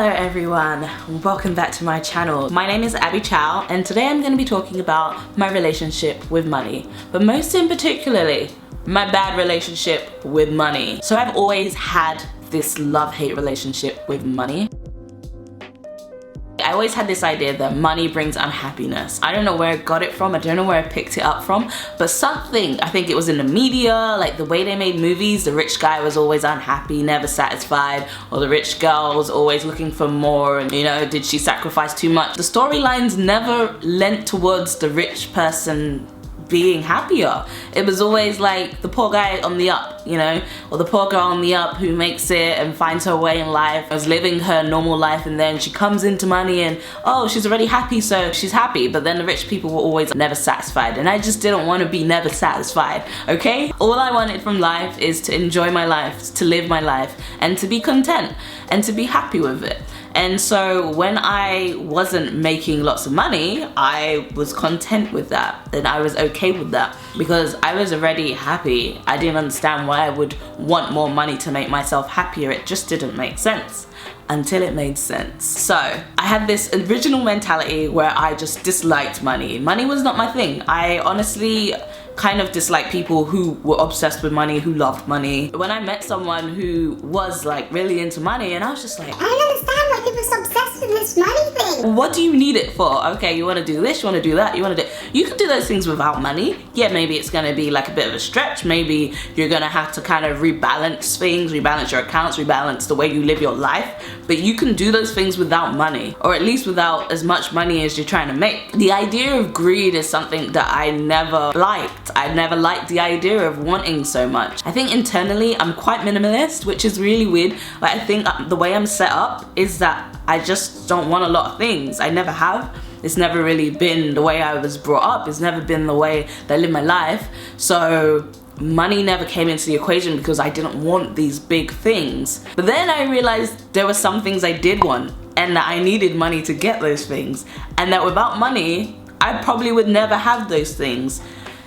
Hello everyone, welcome back to my channel. My name is Abby Chow and today I'm going to be talking about my relationship with money, but most in particularly my bad relationship with money. So I've always had this love-hate relationship with money. I always had this idea that money brings unhappiness. I don't know where I got it from, I don't know where I picked it up from, but something, I think it was in the media, like the way they made movies, the rich guy was always unhappy, never satisfied, or the rich girl was always looking for more, and you know, did she sacrifice too much? The storylines never lent towards the rich person being happier. It was always like the poor guy on the up, you know, or the poor girl on the up who makes it and finds her way in life, is living her normal life, and then she comes into money and oh, she's already happy, so she's happy. But then the rich people were always never satisfied, and I just didn't want to be never satisfied, okay? All I wanted from life is to enjoy my life, to live my life, and to be content and to be happy with it. And so when I wasn't making lots of money, I was content with that, and I was okay with that because I was already happy. I didn't understand why I would want more money to make myself happier. It just didn't make sense until it made sense. So I had this original mentality where I just disliked money. Money was not my thing. I honestly kind of dislike people who were obsessed with money, who loved money. When I met someone who was like really into money, and I was just like, I don't understand why people are so obsessed with this money thing. What do you need it for? Okay, you want to do this, you want to do that, you can do those things without money. Yeah, maybe it's going to be like a bit of a stretch. Maybe you're going to have to kind of rebalance things, rebalance your accounts, rebalance the way you live your life, but you can do those things without money, or at least without as much money as you're trying to make. The idea of greed is something that I never liked. I never liked the idea of wanting so much. I think internally I'm quite minimalist, which is really weird. Like, I think the way I'm set up is that I just don't want a lot of things. I never have. It's never really been the way I was brought up. It's never been the way that I live my life. So money never came into the equation because I didn't want these big things. But then I realized there were some things I did want, and that I needed money to get those things, and that without money I probably would never have those things.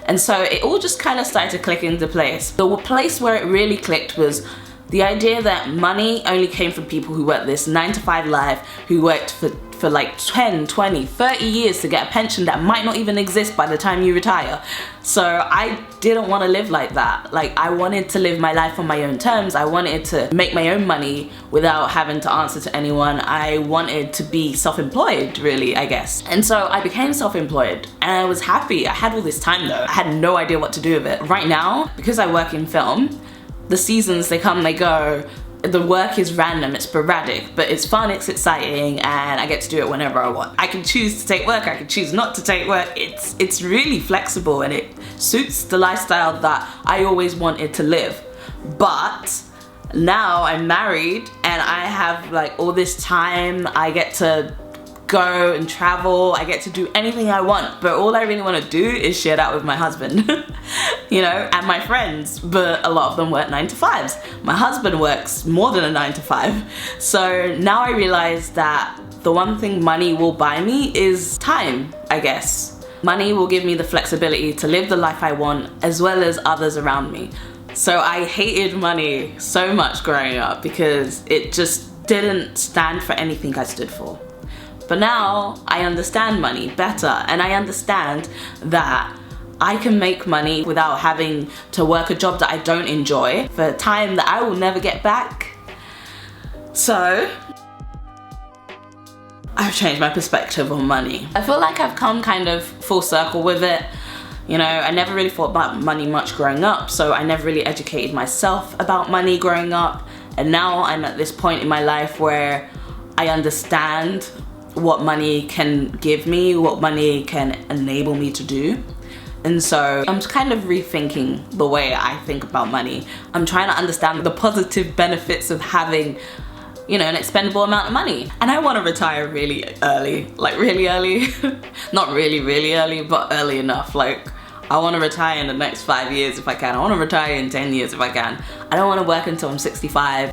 And so it all just kind of started to click into place. The place where it really clicked was the idea that money only came from people who worked this 9-to-5 life, who worked for like 10, 20, 30 years to get a pension that might not even exist by the time you retire. So I didn't want to live like that. Like, I wanted to live my life on my own terms. I wanted to make my own money without having to answer to anyone. I wanted to be self-employed, really, I guess. And so I became self-employed, and I was happy. I had all this time though. I had no idea what to do with it. Right now, because I work in film, the seasons, they come, they go. The work is random, it's sporadic, but it's fun, it's exciting, and I get to do it whenever I want. I can choose to take work, I can choose not to take work. It's really flexible, and it suits the lifestyle that I always wanted to live. But now I'm married and I have like all this time. I get to go and travel, I get to do anything I want, but all I really want to do is share that with my husband. You know, and my friends, but a lot of them work 9-to-5s. My husband works more than a 9-to-5. So now I realize that the one thing money will buy me is time, I guess. Money will give me the flexibility to live the life I want, as well as others around me. So I hated money so much growing up because it just didn't stand for anything I stood for. But now I understand money better, and I understand that I can make money without having to work a job that I don't enjoy for time that I will never get back. So I've changed my perspective on money. I feel like I've come kind of full circle with it. You know, I never really thought about money much growing up, so I never really educated myself about money growing up. And now I'm at this point in my life where I understand what money can give me, what money can enable me to do. And so I'm kind of rethinking the way I think about money. I'm trying to understand the positive benefits of having, you know, an expendable amount of money. And I want to retire really early, like really early. Not really, really early, but early enough. Like, I want to retire in the next 5 years if I can. I want to retire in 10 years if I can. I don't want to work until I'm 65.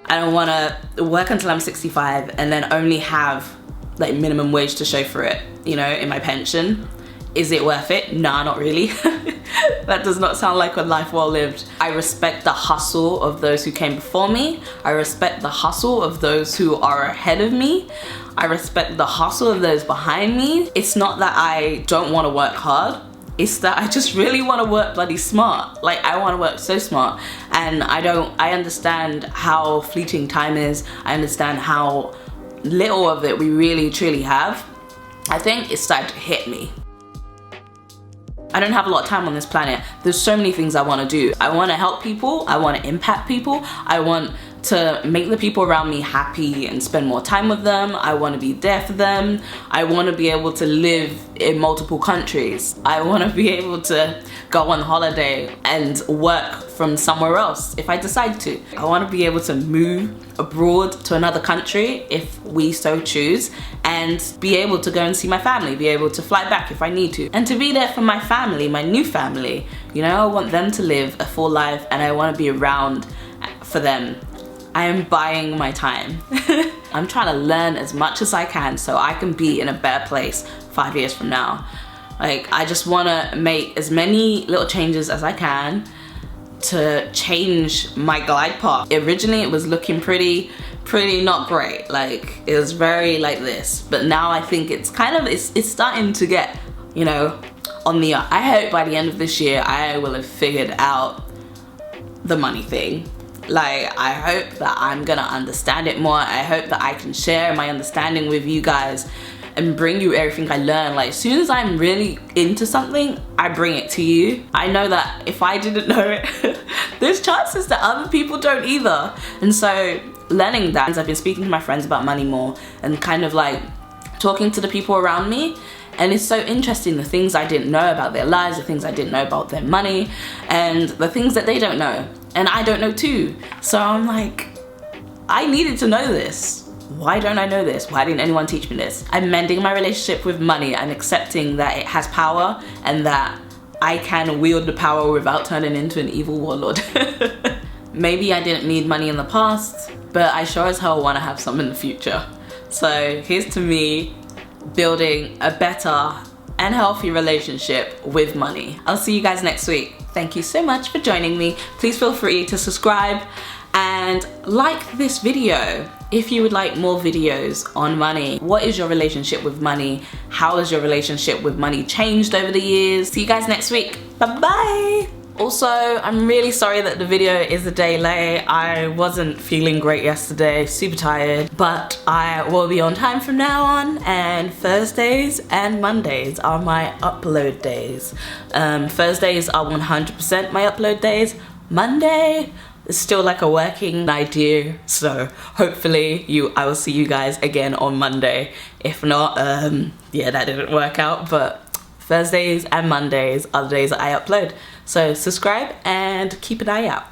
I don't want to work until I'm 65 and then only have like minimum wage to show for it, you know, in my pension. Is it worth it? Nah, not really. That does not sound like a life well lived. I respect the hustle of those who came before me. I respect the hustle of those who are ahead of me. I respect the hustle of those behind me. It's not that I don't want to work hard. It's that I just really want to work bloody smart. Like, I want to work so smart. And I understand how fleeting time is. I understand how little of it we really truly have. I think it's starting to hit me. I don't have a lot of time on this planet. There's so many things I want to do. I want to help people. I want to impact people. I want to make the people around me happy and spend more time with them. I want to be there for them. I want to be able to live in multiple countries. I want to be able to go on holiday and work from somewhere else if I decide to. I want to be able to move abroad to another country if we so choose, and be able to go and see my family, be able to fly back if I need to, and to be there for my family, my new family. You know, I want them to live a full life, and I want to be around for them. I am buying my time. I'm trying to learn as much as I can so I can be in a better place 5 years from now. Like, I just want to make as many little changes as I can to change my glide path. Originally it was looking pretty not great. Like, it was very like this, but now I think it's kind of, it's starting to get, you know, on the up. I hope by the end of this year I will have figured out the money thing. Like, I hope that I'm gonna understand it more. I hope that I can share my understanding with you guys and bring you everything I learn. Like, as soon as I'm really into something, I bring it to you. I know that if I didn't know it, there's chances that other people don't either. And so learning that, I've been speaking to my friends about money more and kind of like talking to the people around me. And it's so interesting, the things I didn't know about their lives, the things I didn't know about their money, and the things that they don't know. And I don't know too. So I'm like, I needed to know this. Why don't I know this? Why didn't anyone teach me this? I'm mending my relationship with money. I'm accepting that it has power and that I can wield the power without turning into an evil warlord. Maybe I didn't need money in the past, but I sure as hell want to have some in the future. So here's to me building a better and healthy relationship with money. I'll see you guys next week. Thank you so much for joining me. Please feel free to subscribe and like this video if you would like more videos on money. What is your relationship with money? How has your relationship with money changed over the years? See you guys next week. Bye-bye. Also, I'm really sorry that the video is a day late. I wasn't feeling great yesterday, super tired, but I will be on time from now on, and Thursdays and Mondays are my upload days. Thursdays are 100% my upload days. Monday is still like a working idea, so hopefully I will see you guys again on Monday. If not, yeah, that didn't work out, but Thursdays and Mondays are the days that I upload. So subscribe and keep an eye out.